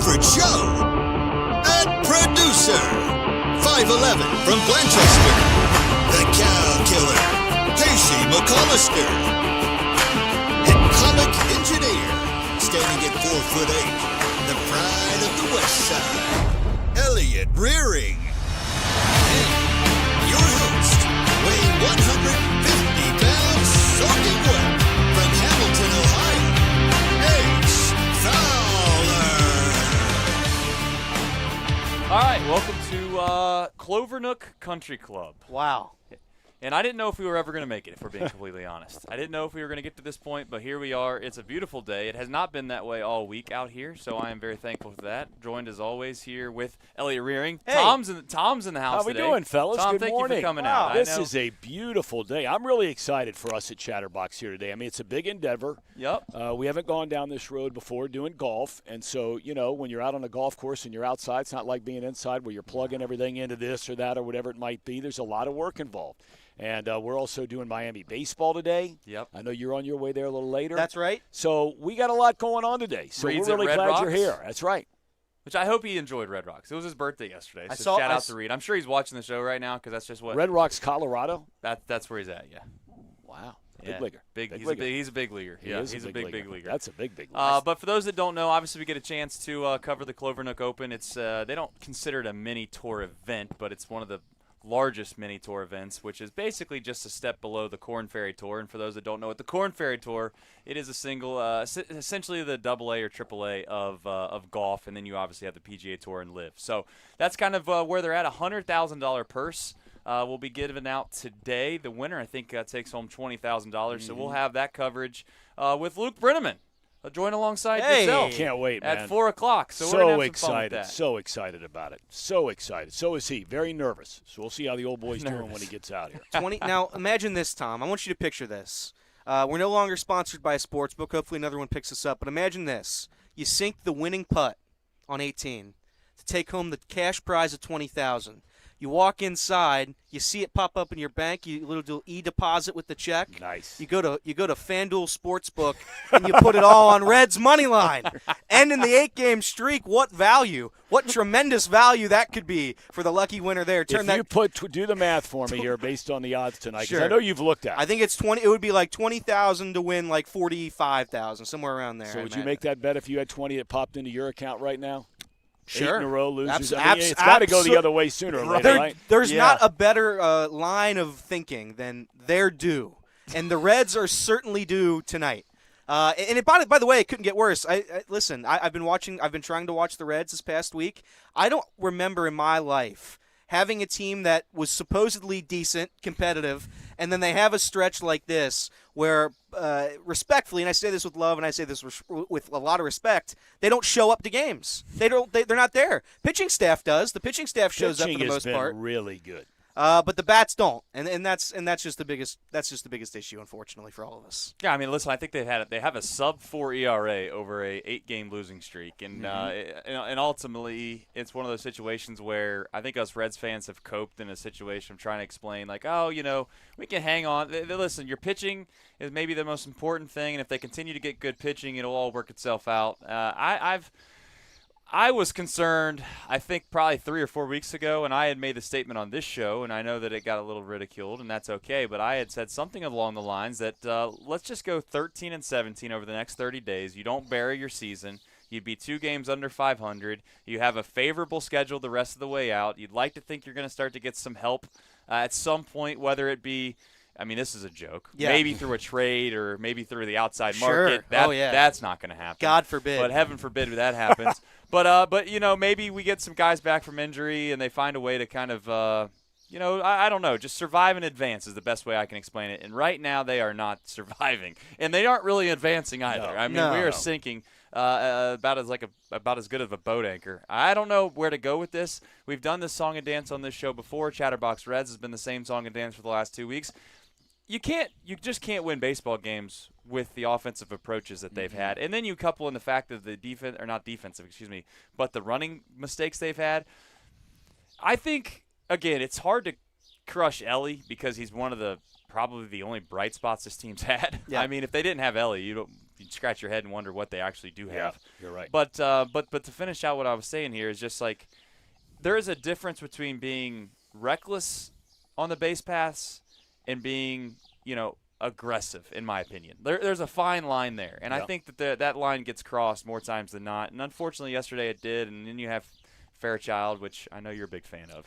favorite show. That producer, 5'11" from Blanchester, the cow killer, Casey McCollister, and comic engineer, standing at 4'8", the pride of the West Side, Elliot Rearing. And your host, weighing 150 pounds, soaking wet, from Hamilton, Ohio, Ace Fowler. All right, welcome to Clovernook Country Club. Wow. And I didn't know if we were ever going to make it, if we're being completely honest. I didn't know if we were going to get to this point, but here we are. It's a beautiful day. It has not been that way all week out here, so I am very thankful for that. Joined, as always, here with Elliot Rearing. Hey. Tom's in the house How we today. doing, fellas? Tom, Good thank morning. you for coming Wow. out. This I know. is a beautiful day. I'm really excited for us at Chatterbox here today. I mean, it's a big endeavor. Yep. We haven't gone down this road before doing golf, and so, you know, when you're out on a golf course and you're outside, it's not like being inside where you're plugging everything into this or that or whatever it might be. There's a lot of work involved. And we're also doing Miami baseball today. Yep. I know you're on your way there a little later. That's right. So we got a lot going on today. So Reed's we're at really Red glad you're Rocks. here. That's right. Which I hope he enjoyed Red Rocks. It was his birthday yesterday, I so saw- shout I out s- to Reed. I'm sure he's watching the show right now because that's just what Red Rocks, Colorado. that's where he's at. Yeah. Wow. Yeah. Big leaguer. Big. leaguer. He's a big leaguer. He Yeah, is he's a big leaguer. That's a big leaguer. But for those that don't know, obviously we get a chance to cover the Clovernook Open. It's they don't consider it a mini tour event, but it's one of the largest mini tour events, which is basically just a step below the Corn Ferry Tour. And for those that don't know what the Corn Ferry Tour, it is a single, essentially the AA or AAA of golf, and then you obviously have the PGA Tour and Live. So that's kind of where they're at. $100,000 purse will be given out today. The winner, I think, takes home $20,000. So we'll have that coverage with Luke Brennaman. Join alongside yourself. Can't wait, man. At 4 o'clock. So we're so gonna have some fun with excited. that. So excited about it. So excited. So is he. Very nervous. So we'll see how the old boy's doing when he gets out here. 20. Now, imagine this, Tom. I want you to picture this. We're no longer sponsored by a sports book. Hopefully another one picks us up. But imagine this. You sink the winning putt on 18 to take home the cash prize of $20,000. You walk inside, you see it pop up in your bank, you little e-deposit with the check. Nice. You go to FanDuel Sportsbook and you put it all on Reds money line. And in the 8-game streak, what value? What tremendous value that could be for the lucky winner there. Do the math for me here based on the odds tonight, because Sure. I know you've looked at it. I think it's 20. It would be like 20,000 to win like 45,000, somewhere around there. So would you make that bet if you had 20 that popped into your account right now? Sure. 8 in a row losers. Abs- It's got to go the other way sooner or later, right? There's Yeah. not a better line of thinking than they're due, and the Reds are certainly due tonight. By the way, it couldn't get worse. Listen. I've been trying to watch the Reds this past week. I don't remember in my life having a team that was supposedly decent, competitive, and then they have a stretch like this where, respectfully, and I say this with love and I say this with a lot of respect, they don't show up to games. They're not there. Pitching staff does. The pitching staff shows up for the most part. Pitching has been really good. But the bats don't, and that's just the biggest issue, unfortunately, for all of us. Yeah, I mean, listen, I think they have a sub-4 ERA over a 8-game losing streak, and and ultimately it's one of those situations where I think us Reds fans have coped in a situation of trying to explain, like, oh, you know, we can hang on. Listen, your pitching is maybe the most important thing, and if they continue to get good pitching, it'll all work itself out. I was concerned, I think, probably 3 or 4 weeks ago, and I had made the statement on this show, and I know that it got a little ridiculed, and that's okay, but I had said something along the lines that let's just go 13-17 over the next 30 days. You don't bury your season. You'd be 2 games under 500. You have a favorable schedule the rest of the way out. You'd like to think you're going to start to get some help at some point, whether it be – I mean, this is a joke. Yeah. Maybe through a trade or maybe through the outside Sure. market. Yeah. That's not going to happen. God forbid. But heaven forbid that happens. But you know, maybe we get some guys back from injury and they find a way to kind of, I don't know, just survive in advance is the best way I can explain it. And right now they are not surviving, and they aren't really advancing either. No. I mean, we are sinking. About as good of a boat anchor. I don't know where to go with this. We've done this song and dance on this show before. Chatterbox Reds has been the same song and dance for the last 2 weeks. You just can't win baseball games with the offensive approaches that they've had. And then you couple in the fact that the but the running mistakes they've had. I think, again, it's hard to crush Elly because he's one of probably the only bright spots this team's had. Yeah. I mean, if they didn't have Elly, you you scratch your head and wonder what they actually do have. Yeah, you're right. But to finish out what I was saying here is just like there is a difference between being reckless on the base paths and being, aggressive, in my opinion. There's a fine line there, and I think that that line gets crossed more times than not. And unfortunately, yesterday it did. And then you have Fairchild, which I know you're a big fan of.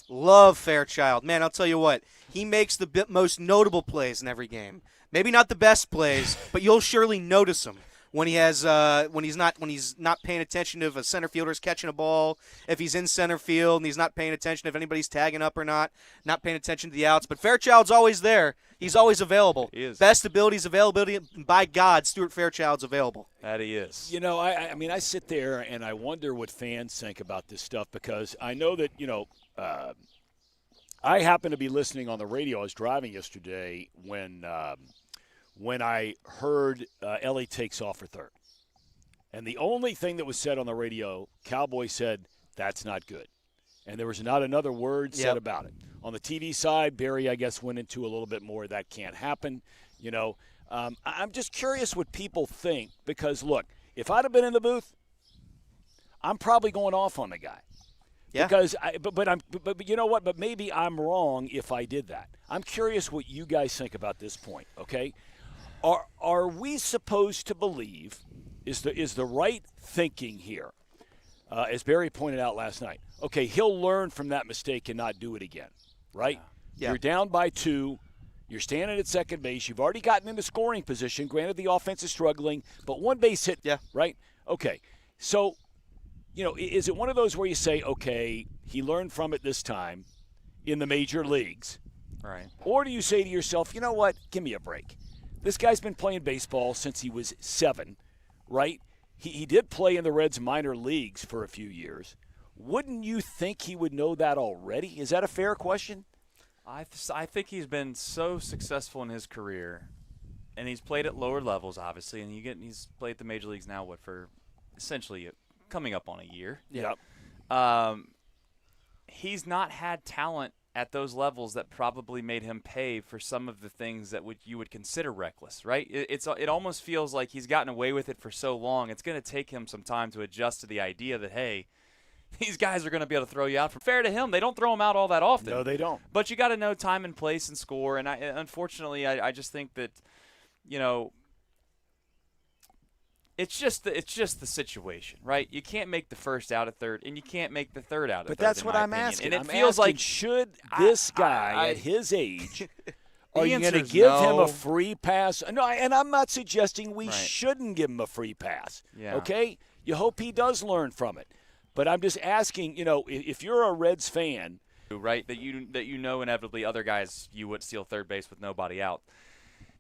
Love Fairchild. Man, I'll tell you what. He makes the most notable plays in every game. Maybe not the best plays, but you'll surely notice him when he's not paying attention if a center fielder's catching a ball, if he's in center field and he's not paying attention if anybody's tagging up or not paying attention to the outs. But Fairchild's always there. He's always available. He is. Best abilities, availability, and by God, Stuart Fairchild's available. That he is. I mean, I sit there and I wonder what fans think about this stuff because I know that, I happened to be listening on the radio. I was driving yesterday when I heard Ellie takes off for third. And the only thing that was said on the radio, Cowboy said, that's not good. And there was not another word said about it. On the TV side, Barry, I guess, went into a little bit more. That can't happen. I'm just curious what people think because, look, if I'd have been in the booth, I'm probably going off on the guy. Yeah. Because but you know what? But maybe I'm wrong if I did that. I'm curious what you guys think about this point. Okay, are we supposed to believe is the right thinking here? As Barry pointed out last night. Okay, he'll learn from that mistake and not do it again. Right? Yeah. You're down by 2. You're standing at second base. You've already gotten into scoring position. Granted, the offense is struggling, but one base hit. Yeah. Right? Okay. So, is it one of those where you say, okay, he learned from it this time in the major leagues? Right. Or do you say to yourself, you know what? Give me a break. This guy's been playing baseball since he was 7, right? He did play in the Reds minor leagues for a few years. Wouldn't you think he would know that already? Is that a fair question? I think he's been so successful in his career, and he's played at lower levels, obviously, and he's played at the major leagues now, for essentially coming up on a year. Yep. He's not had talent at those levels that probably made him pay for some of the things that you would consider reckless, right? It almost feels like he's gotten away with it for so long. It's going to take him some time to adjust to the idea that, hey, these guys are going to be able to throw you out. Fair to him, they don't throw him out all that often. No, they don't. But you got to know time and place and score. And unfortunately, I just think that, it's just the situation, right? You can't make the first out at third, and you can't make the third out at third. But that's in what my I'm opinion. asking. And it feels like should this guy at his age, are you going to answer's give him no. a free pass? No, and I'm not suggesting we Right. shouldn't give him a free pass. Yeah. Okay, you hope he does learn from it. But I'm just asking, if you're a Reds fan, right, that you know inevitably other guys you would steal third base with nobody out.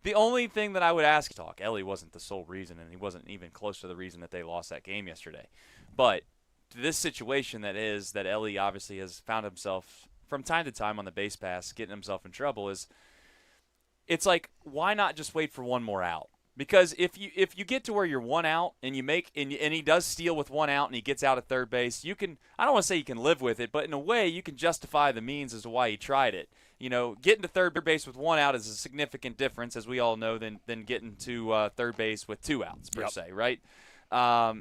The only thing that I would ask, Ellie wasn't the sole reason, and he wasn't even close to the reason that they lost that game yesterday. But this situation that Ellie obviously has found himself from time to time on the base pass, getting himself in trouble, it's like, why not just wait for one more out? Because if you get to where you're one out and and he does steal with one out and he gets out at third base, I don't want to say you can live with it, but in a way you can justify the means as to why he tried it. Getting to third base with one out is a significant difference, as we all know, than getting to third base with 2 outs per se, right?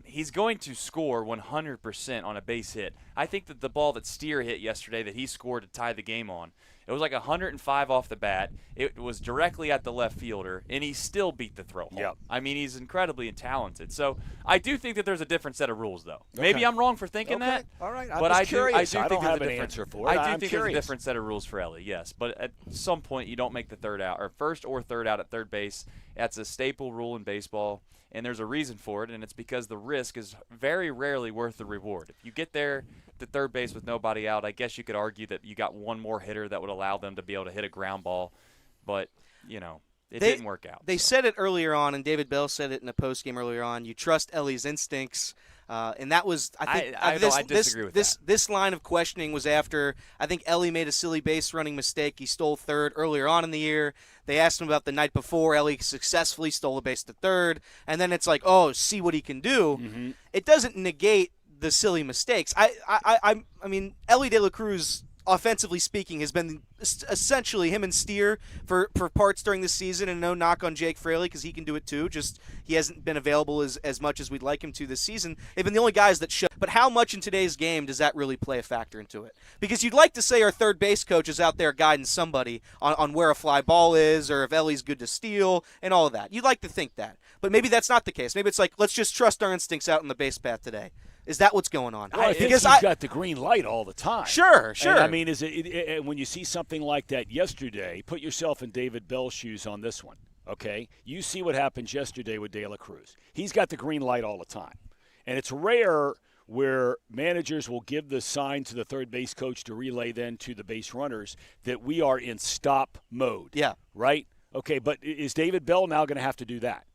He's going to score 100% on a base hit. I think that the ball that Steer hit yesterday that he scored to tie the game on, it was like 105 off the bat. It was directly at the left fielder, and he still beat the throw home. Yep. I mean, he's incredibly talented. So I do think that there's a different set of rules, though. Maybe I'm wrong for thinking that. All right, But I do curious. think don't there's have a an different answer for it. I do I'm think curious. there's a different set of rules for Ellie, yes. But at some point, you don't make the third out, or first or third out at third base. That's a staple rule in baseball, and there's a reason for it, and it's because the risk is very rarely worth the reward. If you get there to third base with nobody out, I guess you could argue that you got one more hitter that would allow them to be able to hit a ground ball, but it didn't work out. They said it earlier on, and David Bell said it in a postgame earlier on. You trust Ellie's instincts, and that was I disagree with that. This line of questioning was after I think Ellie made a silly base running mistake. He stole third earlier on in the year. They asked him about the night before. Ellie successfully stole a base to third, and then it's like, oh, see what he can do. Mm-hmm. It doesn't negate the silly mistakes. I mean, Elly De La Cruz offensively speaking, has been essentially him and Steer for parts during this season, and no knock on Jake Fraley because he can do it too. Just he hasn't been available as much as we'd like him to this season. They've been the only guys that show. But how much in today's game does that really play a factor into it? Because you'd like to say our third base coach is out there guiding somebody on where a fly ball is or if Ellie's good to steal and all of that. You'd like to think that. But maybe that's not the case. Maybe it's like, let's just trust our instincts out in the base path today. Is that what's going on? Well, I think he's got the green light all the time. Sure. And, I mean, when you see something like that yesterday, put yourself in David Bell's shoes on this one, okay? You see what happened yesterday with De La Cruz. He's got the green light all the time. And it's rare where managers will give the sign to the third base coach to relay then to the base runners that we are in stop mode. Yeah. Right? Okay, but is David Bell now going to have to do that?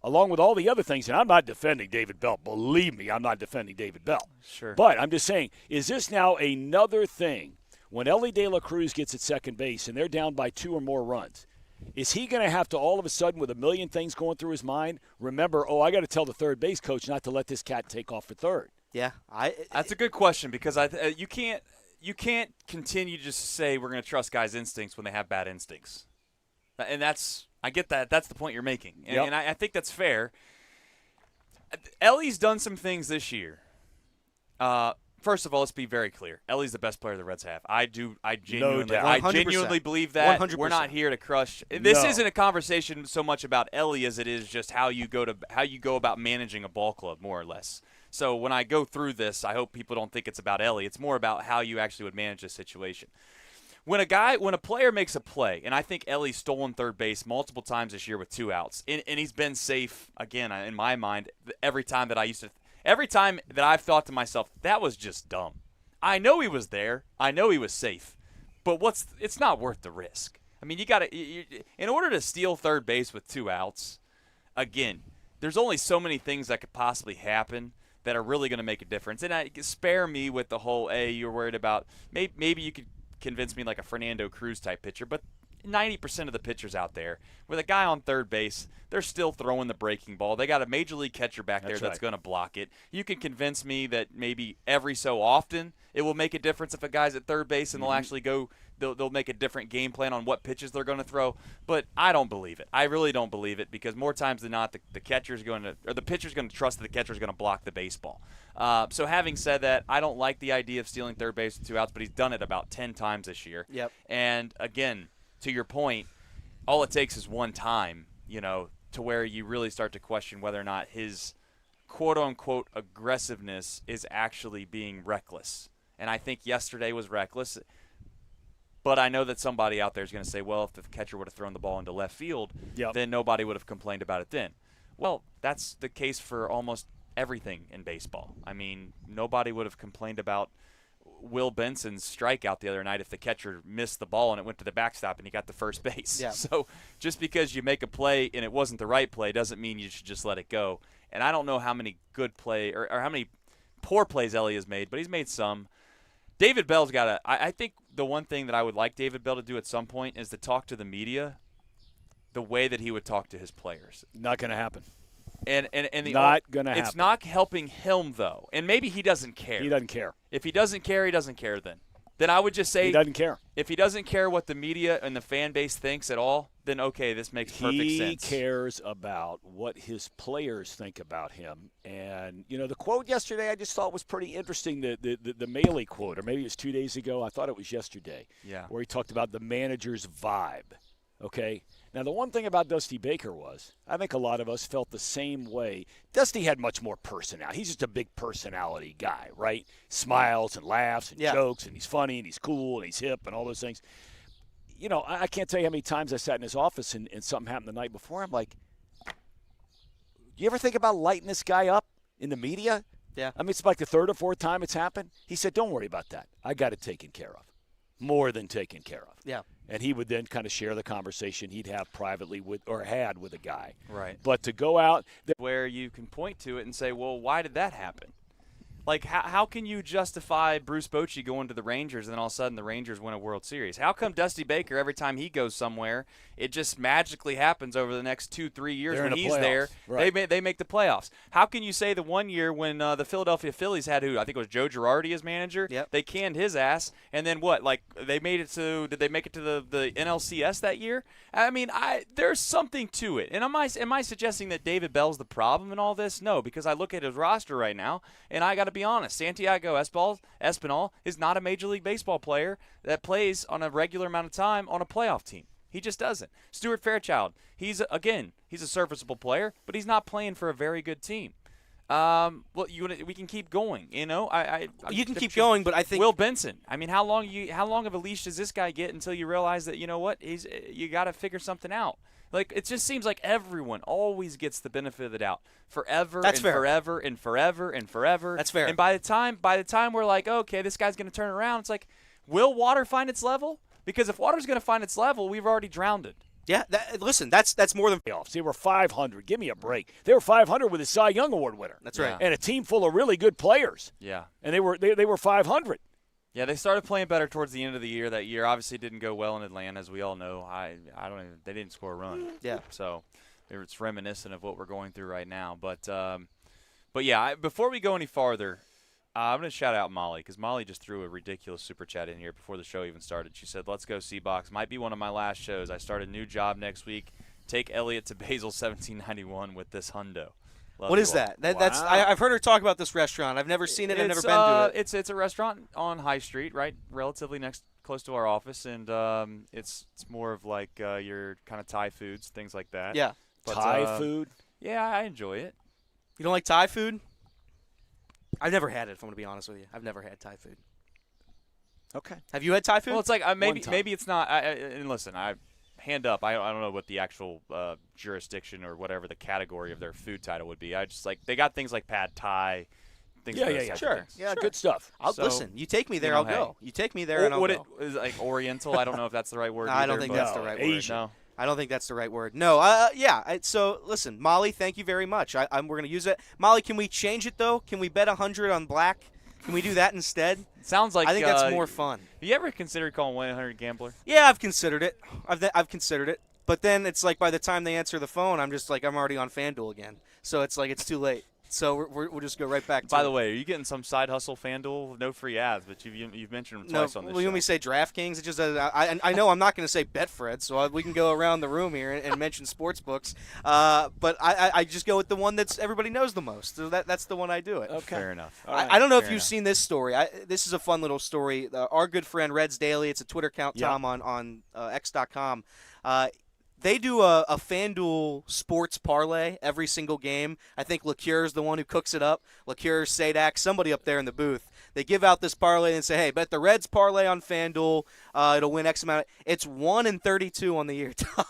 Along with all the other things, and I'm not defending David Bell. Believe me, I'm not defending David Bell. Sure. But I'm just saying, is this now another thing when Elly De La Cruz gets at second base and they're down by 2 or more runs? Is he going to have to all of a sudden, with a million things going through his mind, remember, I got to tell the third base coach not to let this cat take off for third? Yeah, that's a good question because you can't continue to just say we're going to trust guys' instincts when they have bad instincts, and I get that. That's the point you're making, and I think that's fair. Ellie's done some things this year. First of all, let's be very clear. Ellie's the best player the Reds have. I genuinely believe that. 100%. We're not here to crush. This isn't a conversation so much about Elly as it is just how you go about managing a ball club, more or less. So when I go through this, I hope people don't think it's about Elly. It's more about how you actually would manage this situation. When a player makes a play, and I think Ellie's stolen third base multiple times this year with 2 outs, and he's been safe, again, in my mind, every time that I've thought to myself, that was just dumb. I know he was there. I know he was safe. But it's not worth the risk. I mean, in order to steal third base with 2 outs, again, there's only so many things that could possibly happen that are really going to make a difference. And spare me with the whole, hey, you're worried about, maybe you could convince me like a Fernando Cruz type pitcher, but 90% of the pitchers out there, with a guy on third base, they're still throwing the breaking ball. They got a major league catcher back there that's going to block it. You can convince me that maybe every so often it will make a difference if a guy's at third base and they'll actually they'll make a different game plan on what pitches they're going to throw. But I don't believe it. I really don't believe it because more times than not, the pitcher's going to trust that the catcher's going to block the baseball. So having said that, I don't like the idea of stealing third base with 2 outs, but he's done it about 10 times this year. Yep. And again, to your point, all it takes is one time, to where you really start to question whether or not his quote-unquote aggressiveness is actually being reckless. And I think yesterday was reckless. But I know that somebody out there is going to say, well, if the catcher would have thrown the ball into left field, then nobody would have complained about it then. Well, that's the case for almost everything in baseball. I mean, nobody would have complained about Will Benson's strikeout the other night if the catcher missed the ball and it went to the backstop and he got to first base. Yeah. So just because you make a play and it wasn't the right play doesn't mean you should just let it go. And I don't know how many good play or how many poor plays Elly has made, but he's made some. David Bell's got to – I think the one thing that I would like David Bell to do at some point is to talk to the media the way that he would talk to his players. Not going to happen. And not going to happen. It's not helping him, though. And maybe he doesn't care. He doesn't care. If he doesn't care, he doesn't care then. Then I would just say he doesn't care. If he doesn't care what the media and the fan base thinks at all, then okay, this makes perfect sense. He cares about what his players think about him. And, the quote yesterday I just thought was pretty interesting, the Maley quote, or maybe it was 2 days ago. I thought it was yesterday. Yeah. Where he talked about the manager's vibe. Okay? Now, the one thing about Dusty Baker was, I think a lot of us felt the same way. Dusty had much more personality. He's just a big personality guy, right? Smiles and laughs and jokes, and he's funny and he's cool and he's hip and all those things. I can't tell you how many times I sat in his office and something happened the night before. I'm like, you ever think about lighting this guy up in the media? Yeah. I mean, it's like the 3rd or 4th time it's happened. He said, don't worry about that. I got it taken care of. More than taken care of. Yeah. And he would then kind of share the conversation he'd have privately had with a guy. Right. But to go out where you can point to it and say, well, why did that happen? Like, how can you justify Bruce Bochy going to the Rangers and then all of a sudden the Rangers win a World Series? How come Dusty Baker, every time he goes somewhere, it just magically happens over the next 2-3 years when he's there, right. they make the playoffs? How can you say the one year when the Philadelphia Phillies had I think it was Joe Girardi as manager, they canned his ass, and then what? Like, they made it to – did they make it to the NLCS that year? I mean, there's something to it. And am I suggesting that David Bell's the problem in all this? No, because I look at his roster right now, and I got to be honest, Santiago Espinal is not a Major League Baseball player that plays on a regular amount of time on a playoff team. He just doesn't. Stuart Fairchild, he's a serviceable player, but he's not playing for a very good team. Well, we can keep going. You know, you can keep going, but I think Will Benson. I mean, how long of a leash does this guy get until you realize that, you know what, you got to figure something out? Like, it just seems like everyone always gets the benefit of the doubt forever. That's and fair. forever and forever and forever. That's fair. And by the time we're like, okay, this guy's going to turn around, it's like, will water find its level? Because if water's going to find its level, we've already drowned it. Yeah, listen, that's more than playoffs. They were 500. Give me a break. They were 500 with a Cy Young Award winner. That's right. And a team full of really good players. Yeah. And they were 500. Yeah, they started playing better towards the end of the year. That year obviously didn't go well in Atlanta, as we all know. They didn't score a run. Yeah. So it's reminiscent of what we're going through right now. But yeah, before we go any farther, I'm going to shout out Molly, because Molly just threw a ridiculous super chat in here before the show even started. She said, "Let's go C-Box. Might be one of my last shows. I start a new job next week. Take Elliot to Basil 1791 with this hundo." What is that? That's I've heard her talk about this restaurant. I've never seen it. I've never been to it. It's a restaurant on High Street, right, relatively close to our office, and it's more of like your kind of Thai foods, things like that. Yeah. But, Thai food? Yeah, I enjoy it. You don't like Thai food? I've never had it, if I'm going to be honest with you. I've never had Thai food. Okay. Have you had Thai food? Well, it's like maybe it's not. And listen, hand up, I don't know what the actual jurisdiction or whatever the category of their food title would be. I just like they got things like pad Thai. Things Sure. Yeah, good stuff. Listen, you take me there, I'll go. You take me there, and I'll go. Is it like Oriental? I don't know if that's the right word. I don't think that's the right word. Asian. No. I don't think that's the right word. No, so, listen, Molly, thank you very much. We're going to use it. Molly, can we change it, though? Can we bet 100 on black? Can we do that instead? Sounds like I think that's more fun. Have you ever considered calling 1-800-GAMBLER? Yeah, I've considered it. I've considered it. But then it's like by the time they answer the phone, I'm just like, I'm already on FanDuel again. So it's like it's too late. So we'll just go right back to By the way, are you getting some side hustle FanDuel? No free ads, but you've mentioned them twice on this show. When we say DraftKings, it's just I know I'm not going to say Betfred, so we can go around the room here and mention sports books. But I just go with the one that's everybody knows the most. So that's the one I do it. Okay. Fair enough. I don't know if you've seen this story. This is a fun little story. Our good friend Reds Daily, it's a Twitter account, Thom, on X.com. They do a FanDuel sports parlay every single game. I think LeCure's the one who cooks it up. LeCure, Sadak, somebody up there in the booth. They give out this parlay and say, hey, bet the Reds parlay on FanDuel. It'll win X amount. It's 1-32 on the year, Thom.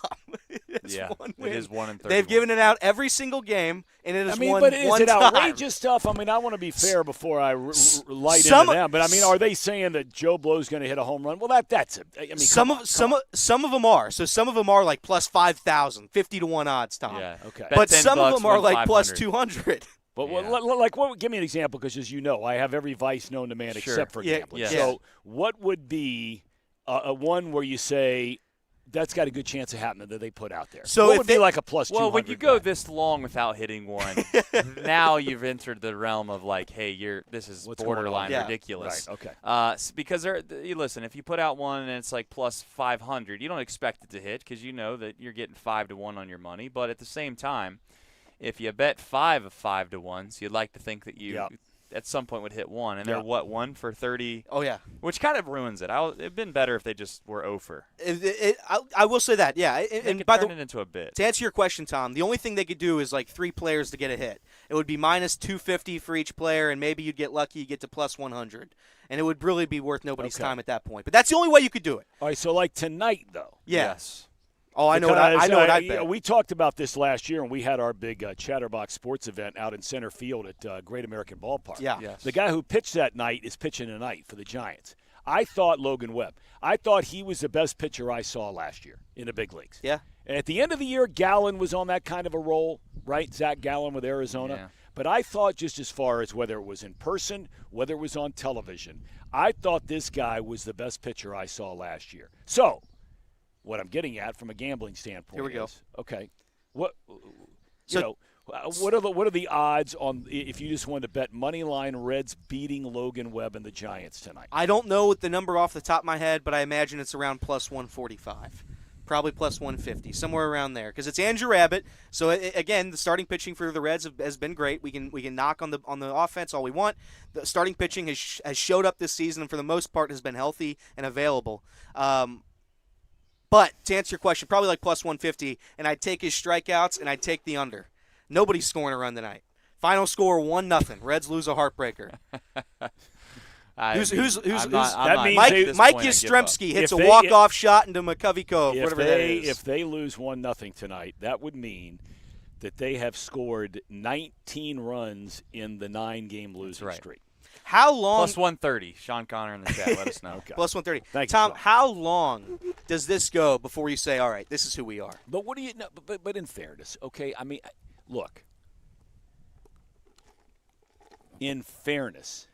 Yeah, it is 1-31. They've given it out every single game, and it is one but is it time. outrageous stuff? I mean, I want to be fair before I light into them. But I mean, are they saying that Joe Blow's going to hit a home run? Well, that's it. I mean, some of them are. So some of them are like plus 5,000, 50-1 odds, Thom. Yeah, okay. But some of them are like plus 200. But give me an example, because as you know, I have every vice known to man except for gambling. Yeah. So what would be a one where you say that's got a good chance of happening that they put out there? So what would be like a plus 200? Well, when you go this long without hitting one, now you've entered the realm of like, hey, this is borderline ridiculous. Right, okay. Because listen, if you put out one and it's like plus 500, you don't expect it to hit because you know that you're getting 5-1 on your money. But at the same time, if you bet 5 of 5-1s, you'd like to think that you at some point would hit one, and they're 1 for 30. Oh yeah, which kind of ruins it. It'd been better if they just were 0 for. I will say that, yeah. And by turn it into a bit. To answer your question, Thom, the only thing they could do is like 3 players to get a hit. It would be minus 250 for each player, and maybe you'd get lucky, you get to plus 100, and it would really be worth nobody's time at that point. But that's the only way you could do it. All right, so like tonight though. Yes. Oh, I know what I bet. We talked about this last year, and we had our big Chatterbox sports event out in center field at Great American Ballpark. Yeah. Yes. The guy who pitched that night is pitching tonight for the Giants. I thought Logan Webb. I thought he was the best pitcher I saw last year in the big leagues. Yeah. And at the end of the year, Gallen was on that kind of a roll, right? Zach Gallen with Arizona. Yeah. But I thought just as far as whether it was in person, whether it was on television, I thought this guy was the best pitcher I saw last year. So what I'm getting at from a gambling standpoint Here we go. Okay, what are the odds on if you just wanted to bet money line Reds beating Logan Webb and the Giants tonight? I don't know the number off the top of my head, but I imagine it's around plus 145. Probably plus 150, somewhere around there, because it's Andrew Abbott. So again, the starting pitching for the Reds has been great. We can knock on the offense all we want. The starting pitching has showed up this season, and for the most part has been healthy and available. But to answer your question, probably like plus 150, and I'd take his strikeouts and I'd take the under. Nobody's scoring a run tonight. Final score 1-0. Reds lose a heartbreaker. Mike Yastrzemski hits a walk-off shot into McCovey Cove, whatever that is. If they lose 1-0 tonight, that would mean that they have scored 19 runs in the 9-game losing streak. How long? Plus 130. Sean Connor in the chat. Let us know. Okay. Plus 130. Thank you, Tom, Sean. how long does this go before you say, all right, this is who we are? But what do you know? But in fairness, okay, I mean, look. In fairness,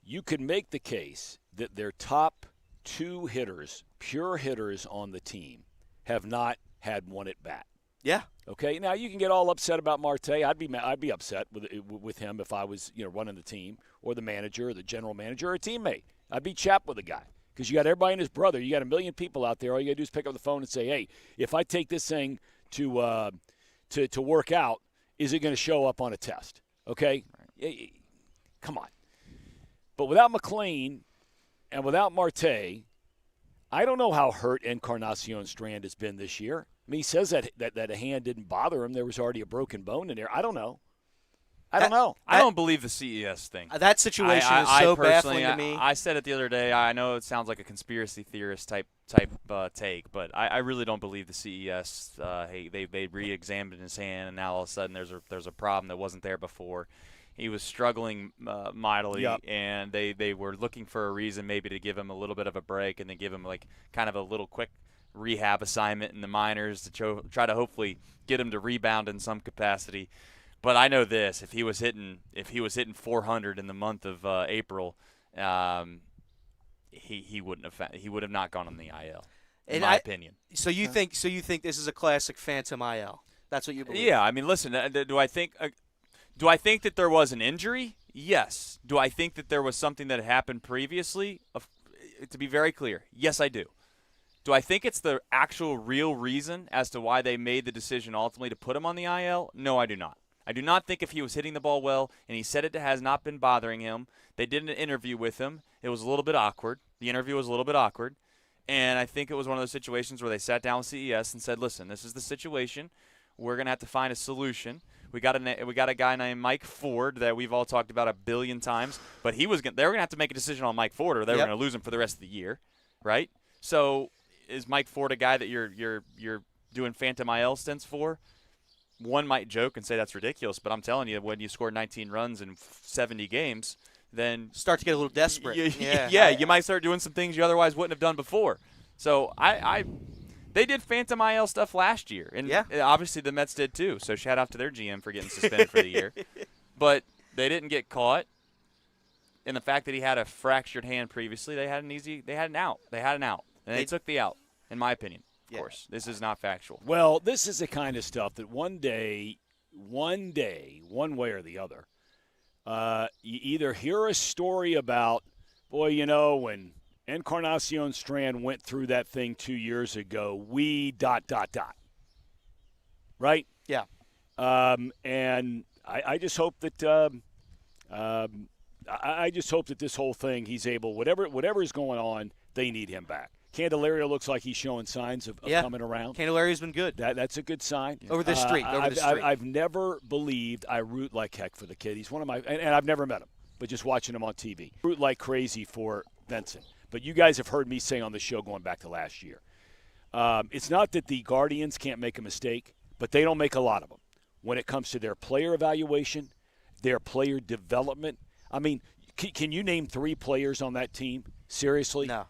you could make the case that their top 2 hitters, pure hitters on the team, have not had one at bat. Yeah. Okay. Now you can get all upset about Marte. I'd be upset with him if I was running the team or the manager or the general manager or a teammate. I'd be chapped with the guy because you got everybody and his brother. You got 1 million people out there. All you got to do is pick up the phone and say, hey, if I take this thing to work out, is it going to show up on a test? Okay. Come on. But without McLean and without Marte, I don't know how hurt Encarnacion Strand has been this year. I mean, he says that a hand didn't bother him. There was already a broken bone in there. I don't know. I don't believe the CES thing. That situation is so baffling to me. I said it the other day. I know it sounds like a conspiracy theorist type take, but I really don't believe the CES. They re-examined his hand, and now all of a sudden there's a problem that wasn't there before. He was struggling mightily, Yep. and they were looking for a reason maybe to give him a little bit of a break and then give him like kind of a little quick rehab assignment in the minors to try to hopefully get him to rebound in some capacity. But I know this: if he was hitting 400 in the month of April, he would have not gone on the IL, in my opinion. So you think this is a classic phantom IL? That's what you believe? Yeah, I mean, listen. Do I think that there was an injury? Yes. Do I think that there was something that happened previously? To be very clear, yes, I do. Do I think it's the actual real reason as to why they made the decision ultimately to put him on the IL? No, I do not. I do not think if he was hitting the ball well and he said it has not been bothering him. They did an interview with him. It was a little bit awkward. The interview was a little bit awkward. And I think it was one of those situations where they sat down with CES and said, listen, this is the situation. We're going to have to find a solution. We got a guy named Mike Ford that we've all talked about 1 billion times, but they were going to have to make a decision on Mike Ford or they were going to lose him for the rest of the year, right? So is Mike Ford a guy that you're doing phantom IL stints for? One might joke and say that's ridiculous, but I'm telling you, when you score 19 runs in 70 games, then start to get a little desperate. You might start doing some things you otherwise wouldn't have done before. So they did phantom IL stuff last year, and obviously the Mets did too. So shout out to their GM for getting suspended for the year. But they didn't get caught. And the fact that he had a fractured hand previously, they had an out. And they took the out, in my opinion. Of course, this is not factual. Well, this is the kind of stuff that one day, one way or the other, you either hear a story about, when Encarnacion Strand went through that thing 2 years ago, right? Yeah. And I just hope that I just hope that this whole thing he's able, whatever is going on, they need him back. Candelario looks like he's showing signs of coming around. Candelario's been good. That's a good sign. Over the streak. I've never believed I root like heck for the kid. He's one of my – and I've never met him, but just watching him on TV. Root like crazy for Benson. But you guys have heard me say on the show going back to last year. It's not that the Guardians can't make a mistake, but they don't make a lot of them. When it comes to their player evaluation, their player development. I mean, can you name 3 players on that team? Seriously? No.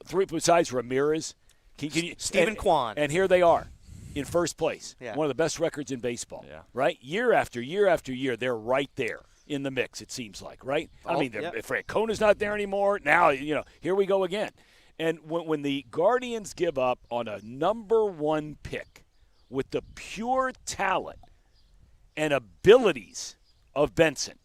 3 besides Ramirez. Can you, Stephen Kwan. And here they are. in first place. Yeah. One of the best records in baseball. Yeah. Right? Year after year after year, they're right there in the mix, it seems like, right? I mean, Francona's not there anymore. Now, here we go again. And when the Guardians give up on a number 1 pick with the pure talent and abilities of Benson,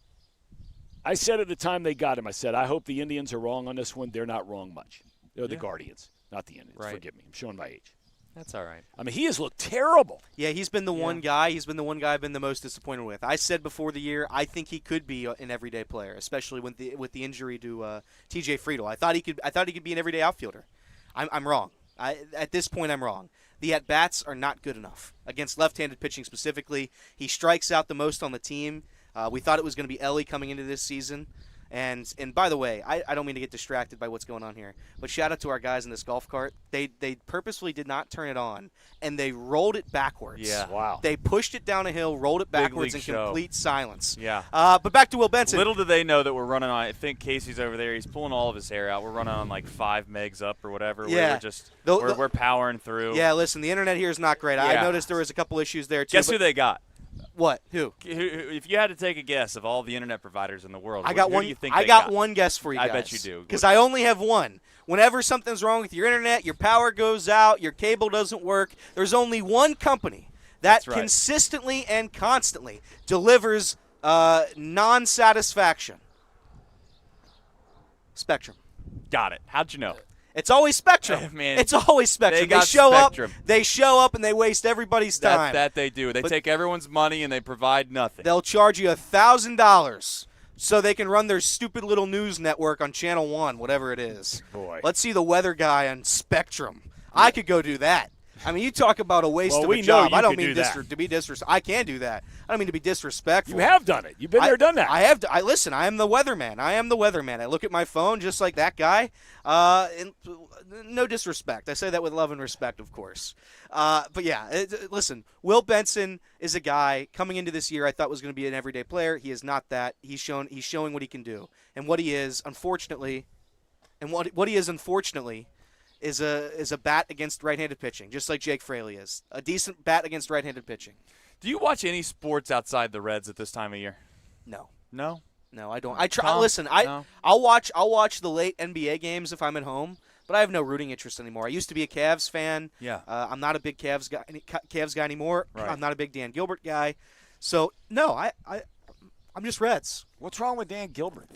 I said at the time they got him, I said, I hope the Indians are wrong on this one. They're not wrong much. They're the Guardians, not the Indians. Right. Forgive me. I'm showing my age. That's all right. I mean, he has looked terrible. Yeah, he's been the one guy. He's been the one guy I've been the most disappointed with. I said before the year, I think he could be an everyday player, especially with the injury to T.J. Friedel. I thought he could be an everyday outfielder. I'm wrong. At this point, I'm wrong. The at-bats are not good enough against left-handed pitching specifically. He strikes out the most on the team. We thought it was going to be Elly coming into this season. And by the way, I don't mean to get distracted by what's going on here, but shout out to our guys in this golf cart. They purposefully did not turn it on, and they rolled it backwards. Yeah. Wow. They pushed it down a hill, rolled it backwards in complete silence. Yeah. But back to Will Benson. Little do they know that we're running on. I think Casey's over there. He's pulling all of his hair out. We're running on like 5 megs up or whatever. Yeah. We're powering through. Yeah, listen, the internet here is not great. I Yeah. noticed there was a couple issues there too. Guess who they got? What? Who? If you had to take a guess of all the internet providers in the world, I got who one. do you think I they got one guess for you guys. I bet you do. Because I only have one. Whenever something's wrong with your internet, your power goes out, your cable doesn't work, there's only one company that That's right. consistently and constantly delivers non-satisfaction. Spectrum. Got it. How'd you know? It's always Spectrum. Man, it's always Spectrum. they got show Spectrum. up. They show up and they waste everybody's time. That they do. They take everyone's money and they provide nothing. They'll charge you $1,000 so they can run their stupid little news network on Channel 1, whatever it is. Boy. Let's see the weather guy on Spectrum. I could go do that. I mean, you talk about a waste of a we know job. you I don't could mean do that. to be disrespectful. I can do that. I don't mean to be disrespectful. You have done it. You've been there, done that. I have. Listen. I am the weatherman. I look at my phone just like that guy. And no disrespect. I say that with love and respect, of course. But yeah, listen. Will Benson is a guy coming into this year I thought was going to be an everyday player. He is not that. He's showing what he can do, and what he is, unfortunately, is a bat against right-handed pitching, just like Jake Fraley is. A decent bat against right-handed pitching. Do you watch any sports outside the Reds at this time of year? No. No? No, I don't. I try. Thom? Listen, No? I'll watch the late NBA games if I'm at home, but I have no rooting interest anymore. I used to be a Cavs fan. Yeah. I'm not a big Cavs guy anymore. Right. I'm not a big Dan Gilbert guy. So no, I'm just Reds. What's wrong with Dan Gilbert?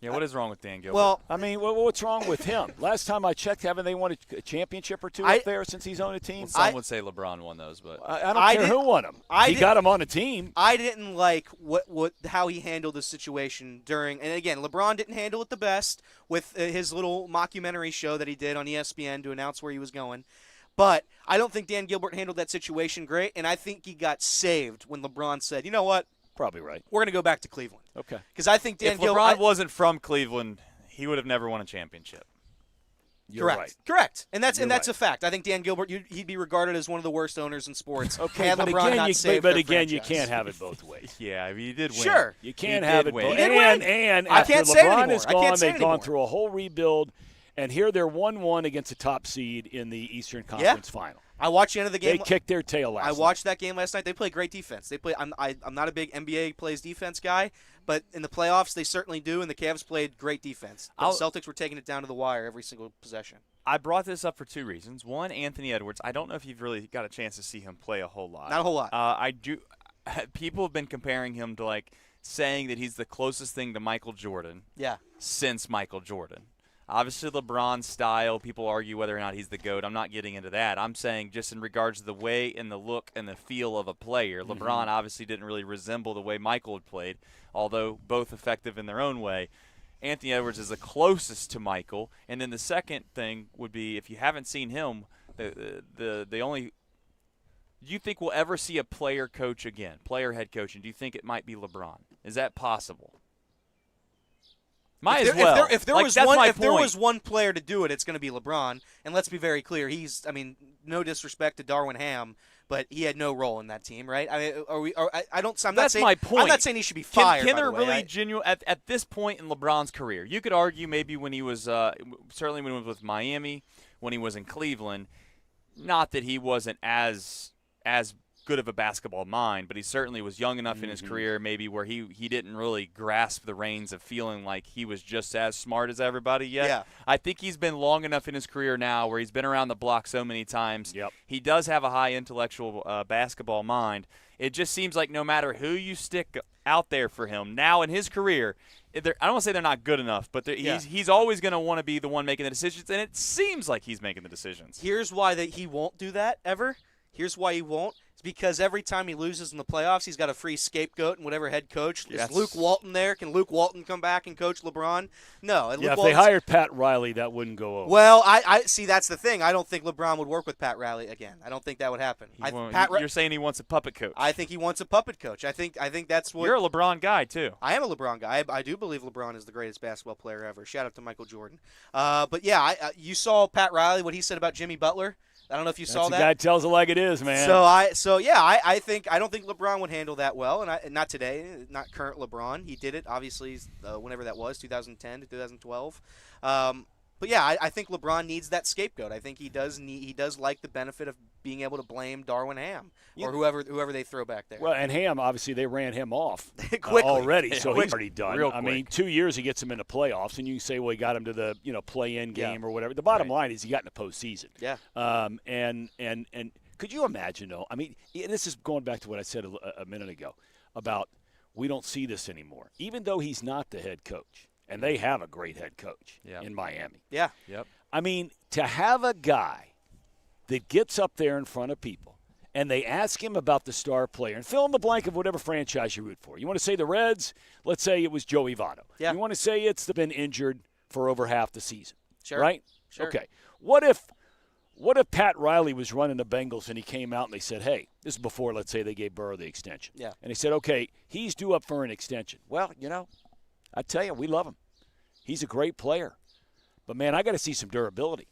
Yeah, what is wrong with Dan Gilbert? Well, I mean, what's wrong with him? Last time I checked, haven't they won a championship or two up there since he's owned a team? some would say LeBron won those, but I don't care who won them. He got him on a team. I didn't like how he handled the situation during, and again, LeBron didn't handle it the best with his little mockumentary show that he did on ESPN to announce where he was going. But I don't think Dan Gilbert handled that situation great, and I think he got saved when LeBron said, "You know what? Probably right. We're going to go back to Cleveland." Okay. Because I think Dan if Gilbert LeBron wasn't from Cleveland, he would have never won a championship. You're correct. right. Correct. And that's You're right. a fact. I think Dan Gilbert, he'd be regarded as one of the worst owners in sports. Okay, had but LeBron again, not you, saved but their again, you franchise. can't have it both ways. Yeah, I mean, he did win. Sure. You can't He have did it win. both. He did win. And I after can't say it LeBron anymore. is I can't gone, say it they've gone anymore. through a whole rebuild, and here they're 1-1 against a top seed in the Eastern Conference Final. I watched the end of the game. They kicked their tail last I night. watched that game last night. They play great defense. I'm not a big NBA plays defense guy, but in the playoffs they certainly do. And the Cavs played great defense. The Celtics were taking it down to the wire every single possession. I brought this up for 2 reasons. One, Anthony Edwards. I don't know if you've really got a chance to see him play a whole lot. Not a whole lot. I do. People have been comparing him to saying that he's the closest thing to Michael Jordan. Yeah. Since Michael Jordan. Obviously, LeBron's style, people argue whether or not he's the GOAT. I'm not getting into that. I'm saying just in regards to the way and the look and the feel of a player. LeBron obviously didn't really resemble the way Michael had played, although both effective in their own way. Anthony Edwards is the closest to Michael. And then the second thing would be, if you haven't seen him, the only – do you think we'll ever see a player coach again, player head coaching? Do you think it might be LeBron? Is that possible? Might as well. If there was one player to do it, it's going to be LeBron. And let's be very clear, no disrespect to Darwin Ham, but he had no role in that team, right? I mean, That's my point. I'm not saying he should be fired. Can by there the way. really genuine at this point in LeBron's career? You could argue maybe when he was certainly when he was with Miami, when he was in Cleveland. not that he wasn't as good of a basketball mind, but he certainly was young enough in his career maybe where he didn't really grasp the reins of feeling like he was just as smart as everybody yet. Yeah. I think he's been long enough in his career now where he's been around the block so many times. Yep. He does have a high intellectual basketball mind. It just seems like no matter who you stick out there for him now in his career, I don't want to say they're not good enough, but he's always going to want to be the one making the decisions, and it seems like he's making the decisions. Here's why he won't do that ever. Here's why he won't. It's because every time he loses in the playoffs, he's got a free scapegoat and whatever head coach. Yes. Is Luke Walton there? Can Luke Walton come back and coach LeBron? No. And Yeah, Luke if they hired Pat Riley, that wouldn't go over. Well, I see. That's the thing. I don't think LeBron would work with Pat Riley again. I don't think that would happen. You're saying he wants a puppet coach. I think he wants a puppet coach. I think that's what. You're a LeBron guy too. I am a LeBron guy. I do believe LeBron is the greatest basketball player ever. Shout out to Michael Jordan. But yeah, you saw Pat Riley, what he said about Jimmy Butler. I don't know if you saw that. The guy tells it like it is, man. I don't think LeBron would handle that well, and not today, not current LeBron. He did it obviously whenever that was, 2010 to 2012. But yeah, I think LeBron needs that scapegoat. I think he does like the benefit of being able to blame Darwin Ham or whoever they throw back there. Well, and Ham, obviously, they ran him off Quickly. already, so he's already done. Real I quick. mean, 2 years he gets him into playoffs, and you can say, well, he got him to the play-in game or whatever. The bottom line is he got in the postseason. Yeah. And could you imagine, though? I mean, and this is going back to what I said a minute ago about we don't see this anymore, even though he's not the head coach. And they have a great head coach in Miami. Yeah. Yep. I mean, to have a guy that gets up there in front of people and they ask him about the star player and fill in the blank of whatever franchise you root for. You want to say the Reds? Let's say it was Joey Votto. Yeah. You want to say it's been injured for over half the season. Sure. Right? Sure. Okay. What if Pat Riley was running the Bengals and he came out and they said, hey, this is before, let's say, they gave Burrow the extension. Yeah. And he said, okay, he's due up for an extension. Well, I tell you, we love him. He's a great player. But, man, I got to see some durability.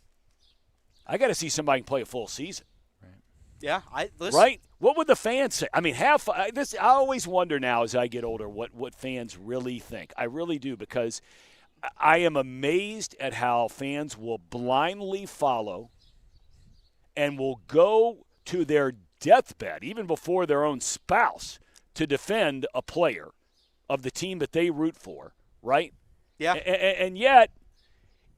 I got to see somebody can play a full season. Yeah. Listen. Right? What would the fans say? I mean, I always wonder now as I get older what fans really think. I really do, because I am amazed at how fans will blindly follow and will go to their deathbed, even before their own spouse, to defend a player of the team that they root for, right? Yeah. And yet,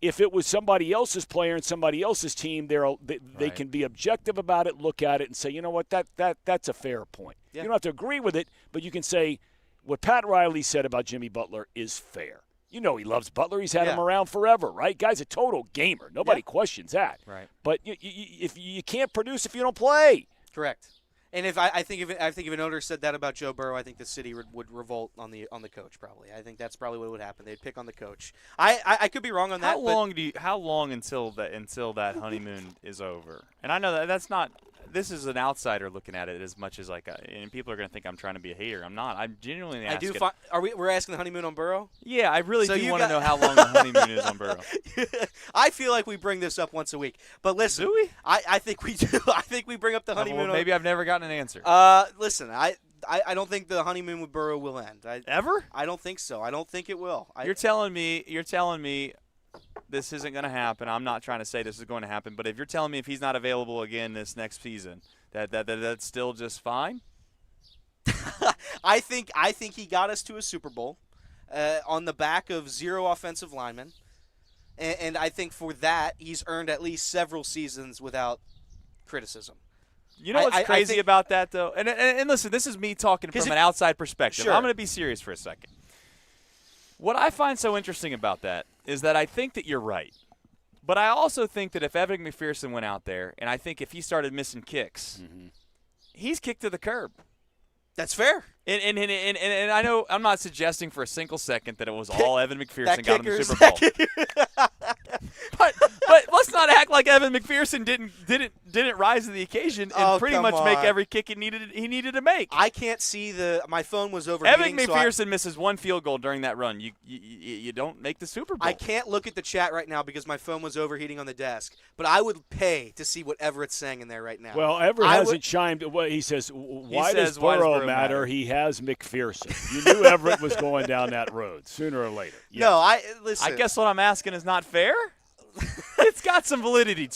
if it was somebody else's player and somebody else's team, they can be objective about it, look at it, and say, you know what, that's a fair point. Yeah. You don't have to agree with it, but you can say what Pat Riley said about Jimmy Butler is fair. He loves Butler. He's had him around forever, right? Guy's a total gamer. Nobody questions that. Right. But if you can't produce if you don't play. Correct. And if I think if an owner said that about Joe Burrow, I think the city would revolt on the coach probably. I think that's probably what would happen. They'd pick on the coach. I could be wrong on that. How long until that honeymoon is over? And I know that's not. This is an outsider looking at it as much as and people are going to think I'm trying to be a hater. I'm not. I'm genuinely asking. We're asking the honeymoon on Burrow? Yeah, I really do want to know how long the honeymoon is on Burrow. I feel like we bring this up once a week. But listen, do we? I think we do. I think we bring up the honeymoon. Well, maybe I've never gotten an answer. Listen, I don't think the honeymoon with Burrow will end. Ever? I don't think so. I don't think it will. You're telling me this isn't going to happen. I'm not trying to say this is going to happen, but if you're telling me if he's not available again this next season, that's still just fine? I think he got us to a Super Bowl on the back of 0 offensive linemen, and I think for that he's earned at least several seasons without criticism. You know what's crazy about that, though? And listen, this is me talking from an outside perspective. Sure. I'm going to be serious for a second. What I find so interesting about that is that I think that you're right. But I also think that if Evan McPherson went out there, and I think if he started missing kicks, he's kicked to the curb. That's fair. And I know I'm not suggesting for a single second that it was all Evan McPherson got in the Super Bowl. but let's not act like Evan McPherson didn't rise to the occasion and pretty much make every kick he needed to make. I can't see my phone was overheating. Evan McPherson misses one field goal during that run. You don't make the Super Bowl. I can't look at the chat right now because my phone was overheating on the desk. But I would pay to see what Everett's saying in there right now. Well, Everett hasn't chimed. Well, he says, why does Burrow matter? He has McPherson. You knew Everett was going down that road sooner or later. Yes. No, listen. I guess what I'm asking is not fair. It's got some validity to it.